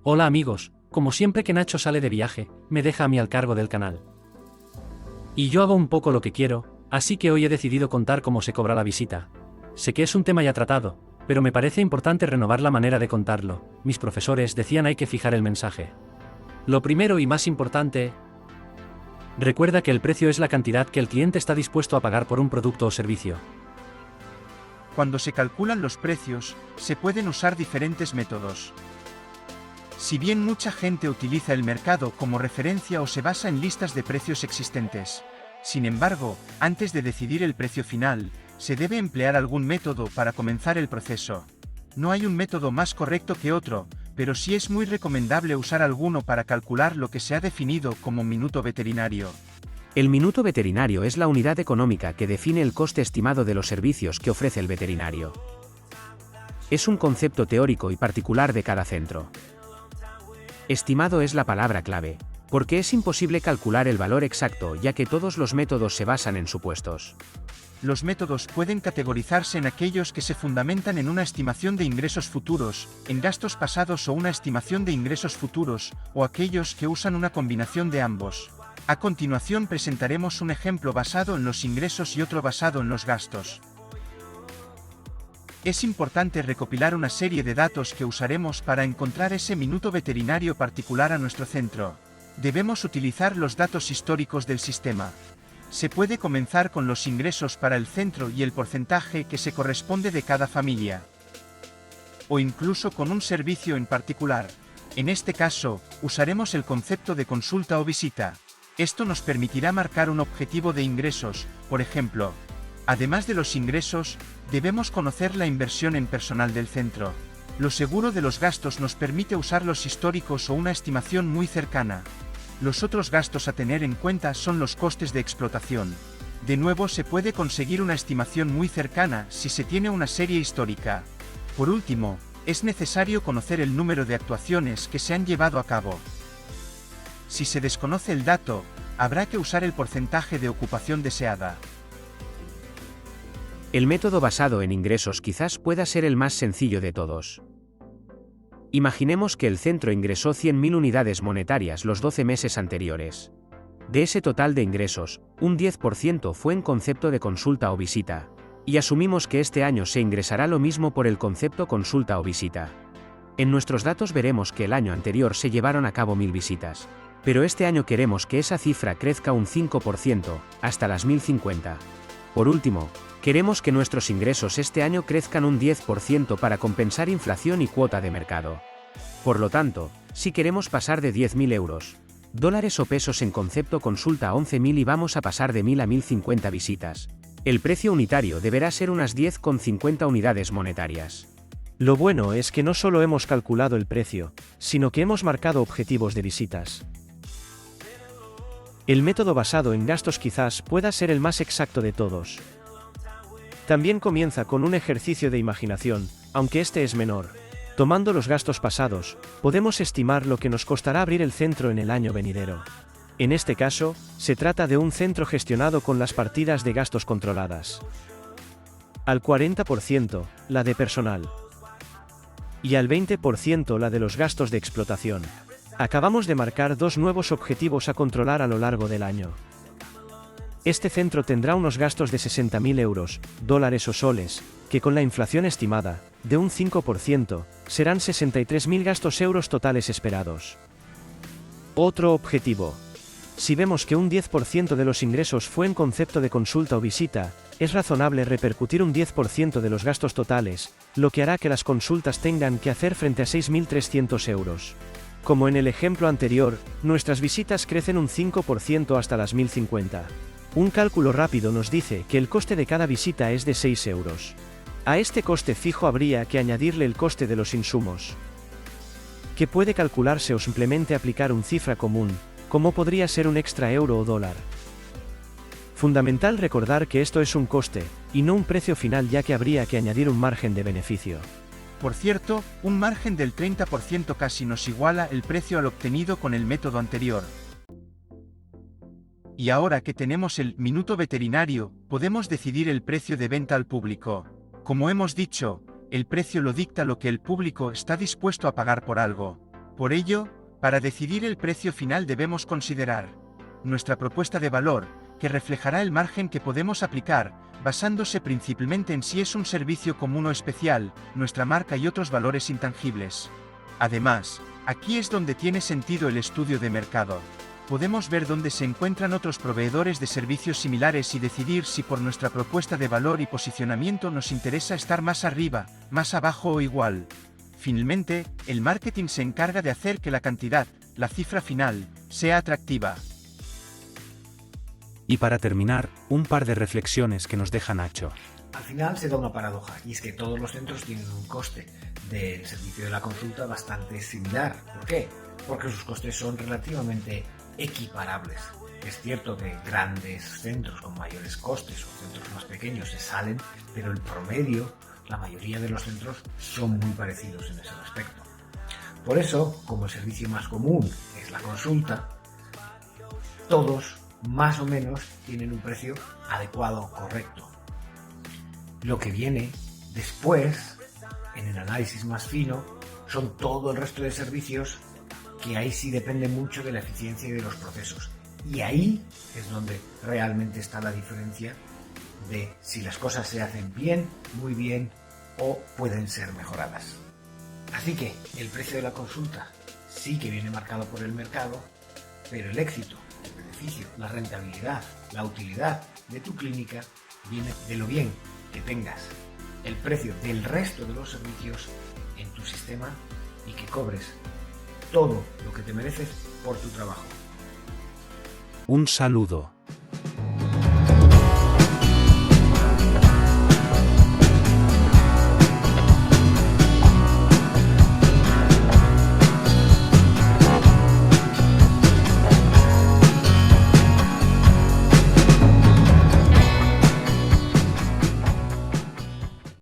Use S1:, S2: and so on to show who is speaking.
S1: Hola amigos, como siempre que Nacho sale de viaje, me deja a mí al cargo del canal. Y yo hago un poco lo que quiero, así que hoy he decidido contar cómo se cobra la visita. Sé que es un tema ya tratado, pero me parece importante renovar la manera de contarlo. Mis profesores decían hay que fijar el mensaje. Lo primero y más importante, recuerda que el precio es la cantidad que el cliente está dispuesto a pagar por un producto o servicio.
S2: Cuando se calculan los precios, se pueden usar diferentes métodos. Si bien mucha gente utiliza el mercado como referencia o se basa en listas de precios existentes, sin embargo, antes de decidir el precio final, se debe emplear algún método para comenzar el proceso. No hay un método más correcto que otro, pero sí es muy recomendable usar alguno para calcular lo que se ha definido como minuto veterinario.
S3: El minuto veterinario es la unidad económica que define el coste estimado de los servicios que ofrece el veterinario. Es un concepto teórico y particular de cada centro. Estimado es la palabra clave, porque es imposible calcular el valor exacto ya que todos los métodos se basan en supuestos.
S2: Los métodos pueden categorizarse en aquellos que se fundamentan en una estimación de ingresos futuros, en gastos pasados o una estimación de ingresos futuros, o aquellos que usan una combinación de ambos. A continuación presentaremos un ejemplo basado en los ingresos y otro basado en los gastos. Es importante recopilar una serie de datos que usaremos para encontrar ese minuto veterinario particular a nuestro centro. Debemos utilizar los datos históricos del sistema. Se puede comenzar con los ingresos para el centro y el porcentaje que se corresponde de cada familia. O incluso con un servicio en particular. En este caso, usaremos el concepto de consulta o visita. Esto nos permitirá marcar un objetivo de ingresos, por ejemplo. Además de los ingresos, debemos conocer la inversión en personal del centro. Lo seguro de los gastos nos permite usar los históricos o una estimación muy cercana. Los otros gastos a tener en cuenta son los costes de explotación. De nuevo se puede conseguir una estimación muy cercana si se tiene una serie histórica. Por último, es necesario conocer el número de actuaciones que se han llevado a cabo. Si se desconoce el dato, habrá que usar el porcentaje de ocupación deseada.
S3: El método basado en ingresos quizás pueda ser el más sencillo de todos. Imaginemos que el centro ingresó 100.000 unidades monetarias los 12 meses anteriores. De ese total de ingresos, un 10% fue en concepto de consulta o visita, y asumimos que este año se ingresará lo mismo por el concepto consulta o visita. En nuestros datos veremos que el año anterior se llevaron a cabo 1.000 visitas, pero este año queremos que esa cifra crezca un 5%, hasta las 1.050. Por último, queremos que nuestros ingresos este año crezcan un 10% para compensar inflación y cuota de mercado. Por lo tanto, si queremos pasar de 10.000 euros, dólares o pesos en concepto consulta a 11.000 y vamos a pasar de 1.000 a 1.050 visitas, el precio unitario deberá ser unas 10,50 unidades monetarias.
S4: Lo bueno es que no solo hemos calculado el precio, sino que hemos marcado objetivos de visitas. El método basado en gastos quizás pueda ser el más exacto de todos. También comienza con un ejercicio de imaginación, aunque este es menor. Tomando los gastos pasados, podemos estimar lo que nos costará abrir el centro en el año venidero. En este caso, se trata de un centro gestionado con las partidas de gastos controladas. Al 40%, la de personal. Y al 20% la de los gastos de explotación. Acabamos de marcar dos nuevos objetivos a controlar a lo largo del año. Este centro tendrá unos gastos de 60.000 euros, dólares o soles, que con la inflación estimada, de un 5%, serán 63.000 gastos euros totales esperados. Otro objetivo. Si vemos que un 10% de los ingresos fue en concepto de consulta o visita, es razonable repercutir un 10% de los gastos totales, lo que hará que las consultas tengan que hacer frente a 6.300 euros. Como en el ejemplo anterior, nuestras visitas crecen un 5% hasta las 1.050. Un cálculo rápido nos dice que el coste de cada visita es de 6 euros. A este coste fijo habría que añadirle el coste de los insumos, que puede calcularse o simplemente aplicar una cifra común, como podría ser un extra euro o dólar. Fundamental recordar que esto es un coste, y no un precio final ya que habría que añadir un margen de beneficio.
S2: Por cierto, un margen del 30% casi nos iguala el precio al obtenido con el método anterior. Y ahora que tenemos el minuto veterinario, podemos decidir el precio de venta al público. Como hemos dicho, el precio lo dicta lo que el público está dispuesto a pagar por algo. Por ello, para decidir el precio final debemos considerar nuestra propuesta de valor, que reflejará el margen que podemos aplicar, basándose principalmente en si es un servicio común o especial, nuestra marca y otros valores intangibles. Además, aquí es donde tiene sentido el estudio de mercado. Podemos ver dónde se encuentran otros proveedores de servicios similares y decidir si por nuestra propuesta de valor y posicionamiento nos interesa estar más arriba, más abajo o igual. Finalmente, el marketing se encarga de hacer que la cantidad, la cifra final, sea atractiva.
S1: Y para terminar, un par de reflexiones que nos deja Nacho.
S5: Al final se da una paradoja, y es que todos los centros tienen un coste del servicio de la consulta bastante similar. ¿Por qué? Porque sus costes son relativamente equiparables. Es cierto que grandes centros con mayores costes o centros más pequeños se salen, pero el promedio, la mayoría de los centros son muy parecidos en ese aspecto. Por eso, como el servicio más común es la consulta, todos más o menos tienen un precio adecuado, correcto. Lo que viene después, en el análisis más fino, son todo el resto de servicios que ahí sí depende mucho de la eficiencia y de los procesos. Y ahí es donde realmente está la diferencia de si las cosas se hacen bien, muy bien o pueden ser mejoradas. Así que el precio de la consulta sí que viene marcado por el mercado, pero el éxito, el beneficio, la rentabilidad, la utilidad de tu clínica viene de lo bien que tengas el precio del resto de los servicios en tu sistema y que cobres todo lo que te mereces por tu trabajo.
S1: Un saludo.